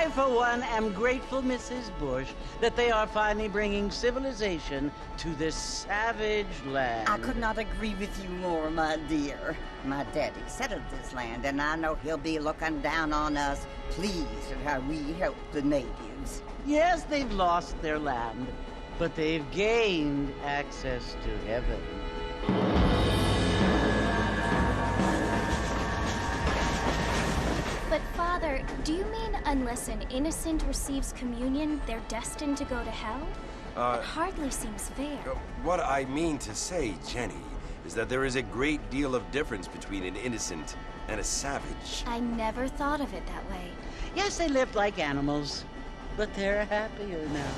I, for one, am grateful, Mrs. Bush, that they are finally bringing civilization to this savage land. I could not agree with you more, my dear. My daddy settled this land, and I know he'll be looking down on us, pleased at how we help the natives. Yes, they've lost their land, but they've gained access to heaven. But Father, do you mean unless an innocent receives communion, they're destined to go to hell? It hardly seems fair. What I mean to say, Jenny, is that there is a great deal of difference between an innocent and a savage. I never thought of it that way. Yes, they lived like animals, but they're happier now.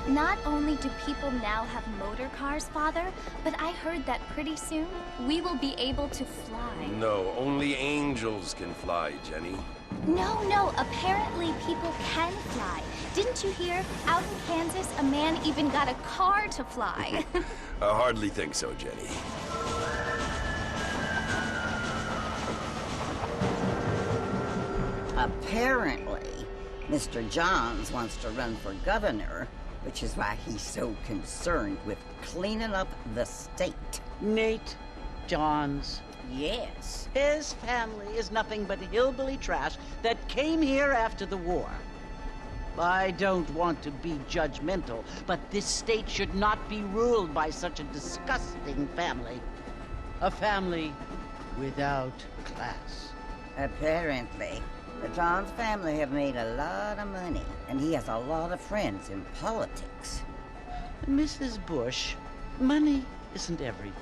Not only do people now have motor cars, Father, but I heard that pretty soon we will be able to fly. No, only angels can fly, Jenny. No, apparently people can fly. Didn't you hear? Out in Kansas, a man even got a car to fly. I hardly think so, Jenny. Apparently, Mr. Johns wants to run for governor, which is why he's so concerned with cleaning up the state. Nate Johns. Yes. His family is nothing but hillbilly trash that came here after the war. I don't want to be judgmental, but this state should not be ruled by such a disgusting family. A family without class. Apparently. The Johns family have made a lot of money, and he has a lot of friends in politics. Mrs. Bush, money isn't everything.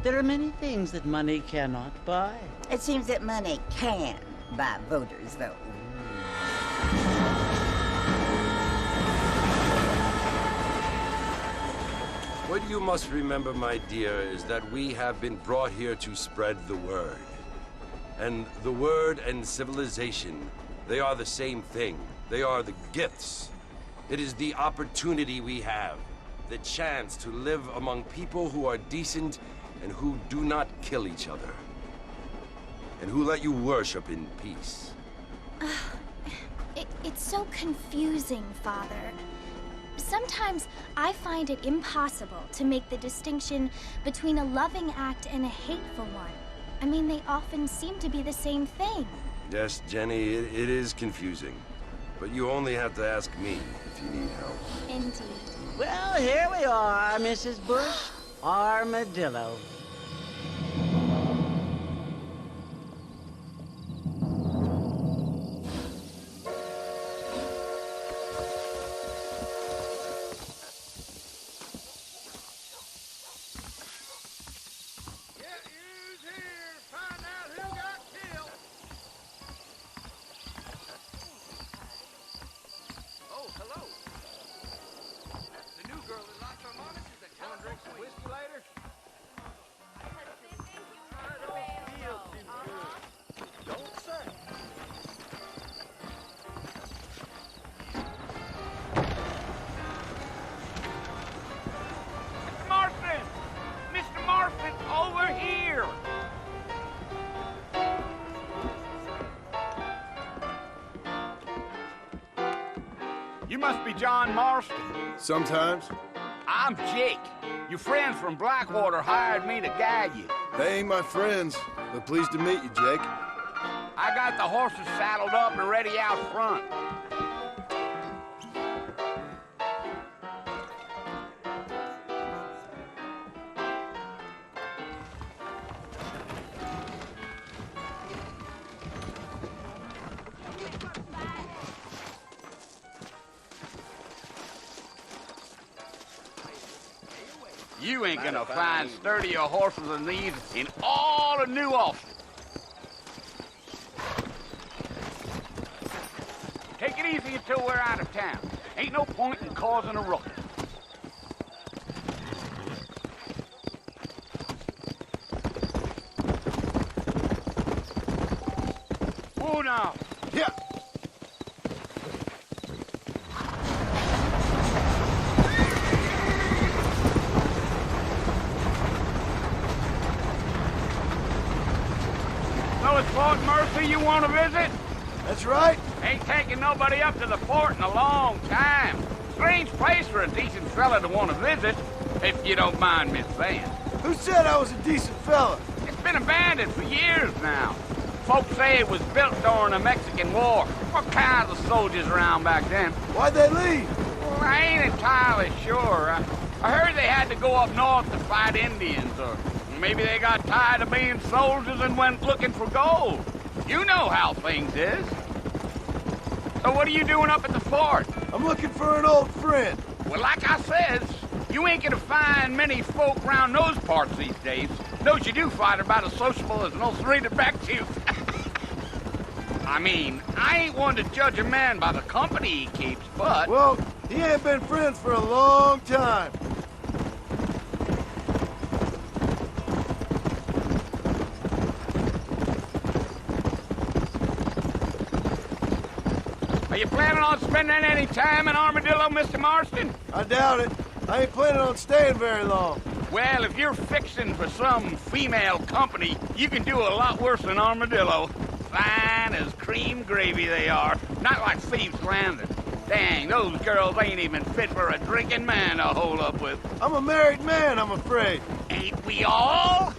There are many things that money cannot buy. It seems that money can buy voters, though. What you must remember, my dear, is that we have been brought here to spread the word. And the word and civilization, they are the same thing. They are the gifts. It is the opportunity we have, the chance to live among people who are decent and who do not kill each other, and who let you worship in peace. It's so confusing, Father. Sometimes I find it impossible to make the distinction between a loving act and a hateful one. I mean, they often seem to be the same thing. Yes, Jenny, it is confusing. But you only have to ask me if you need help. Indeed. Well, here we are, Mrs. Bush. Armadillo. You must be John Marston. Sometimes. I'm Jake. Your friends from Blackwater hired me to guide you. They ain't my friends, but pleased to meet you, Jake. I got the horses saddled up and ready out front. You ain't gonna find sturdier horses than these in all of New Austin. Take it easy until we're out of town. Ain't no point in causing a ruckus. Whoa now. Yeah. who you want to visit? That's right. Ain't taking nobody up to the fort in a long time. Strange place for a decent fella to want to visit, if you don't mind me saying. Who said I was a decent fella? It's been abandoned for years now. Folks say it was built during the Mexican War. What kinds of soldiers around back then? Why'd they leave? Well, I ain't entirely sure. I heard they had to go up north to fight Indians, or maybe they got tired of being soldiers and went looking for gold. You know how things is. So what are you doing up at the fort? I'm looking for an old friend. Well, like I says, you ain't gonna find many folk around those parts these days. Those you do find are about as sociable as an old serrated back tooth. I mean, I ain't one to judge a man by the company he keeps, but... Well, he ain't been friends for a long time. Are you planning on spending any time in Armadillo, Mr. Marston? I doubt it. I ain't planning on staying very long. Well, if you're fixing for some female company, you can do a lot worse than Armadillo. Fine as cream gravy they are. Not like Thieves' Landing. Dang, those girls ain't even fit for a drinking man to hold up with. I'm a married man, I'm afraid. Ain't we all?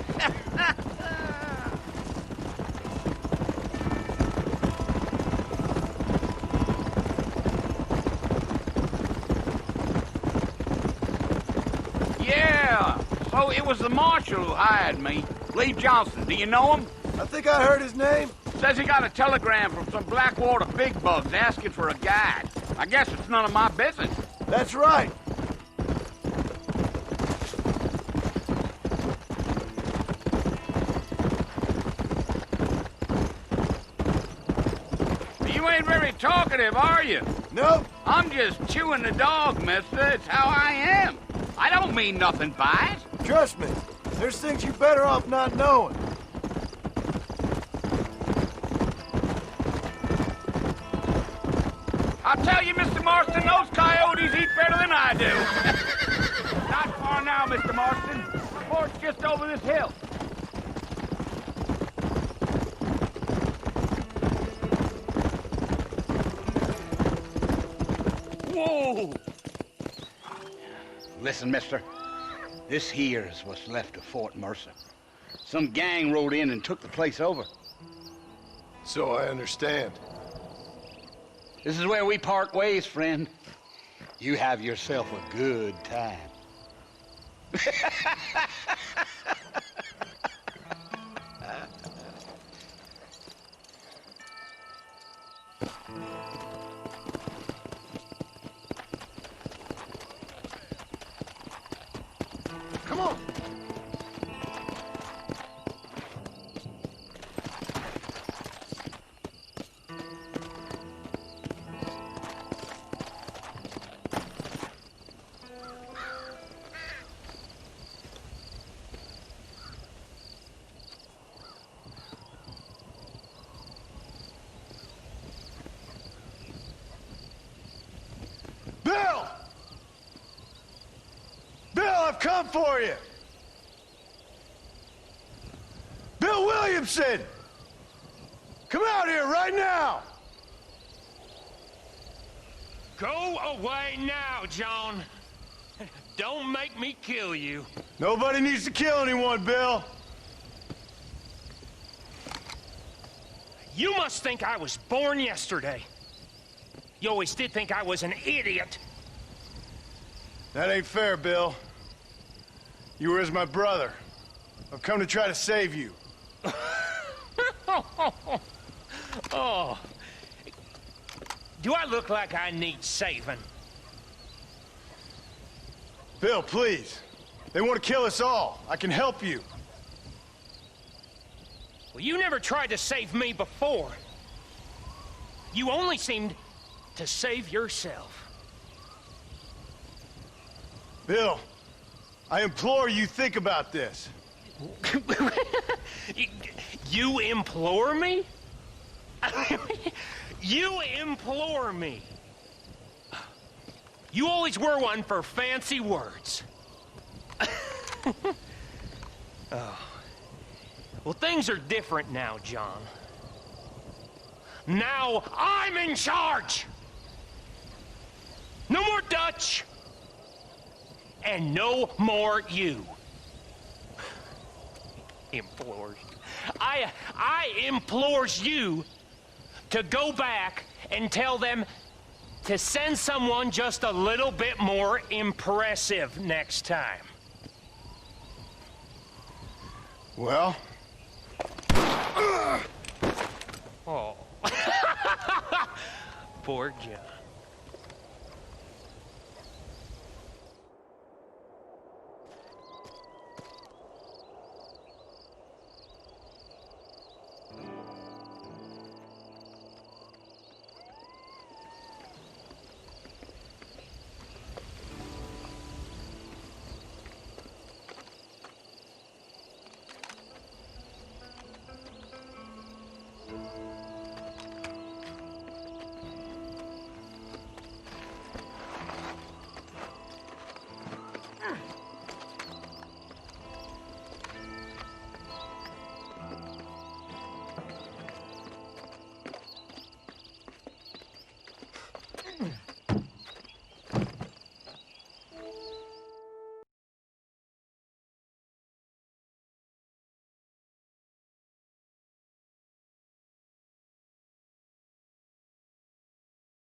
Yeah, so it was the marshal who hired me. Lee Johnson, do you know him? I think I heard his name. Says he got a telegram from some Blackwater big bugs asking for a guide. I guess it's none of my business. That's right. You ain't very talkative, are you? Nope. I'm just chewing the dog, mister. It's how I am. I don't mean nothing by it. Trust me. There's things you're better off not knowing. I'll tell you, Mr. Marston, those coyotes eat better than I do. Not far now, Mr. Marston. The fort's just over this hill. Whoa! Listen, mister. This here is what's left of Fort Mercer. Some gang rode in and took the place over. So I understand. This is where we part ways, friend. You have yourself a good time. Come on. Bill! Bill, I've come for you! Bill Williamson! Come out here right now! Go away now, John. Don't make me kill you. Nobody needs to kill anyone, Bill. You must think I was born yesterday. You always did think I was an idiot. That ain't fair, Bill. You were as my brother. I've come to try to save you. Oh. Do I look like I need saving? Bill, please. They want to kill us all. I can help you. Well, you never tried to save me before. You only seemed to save yourself. Bill, I implore you think about this. You implore me? You implore me? You always were one for fancy words. Oh. Well, things are different now, John. Now I'm in charge! No more Dutch! And no more you. Implores. I implores you to go back and tell them to send someone just a little bit more impressive next time. Well? Oh. Poor John.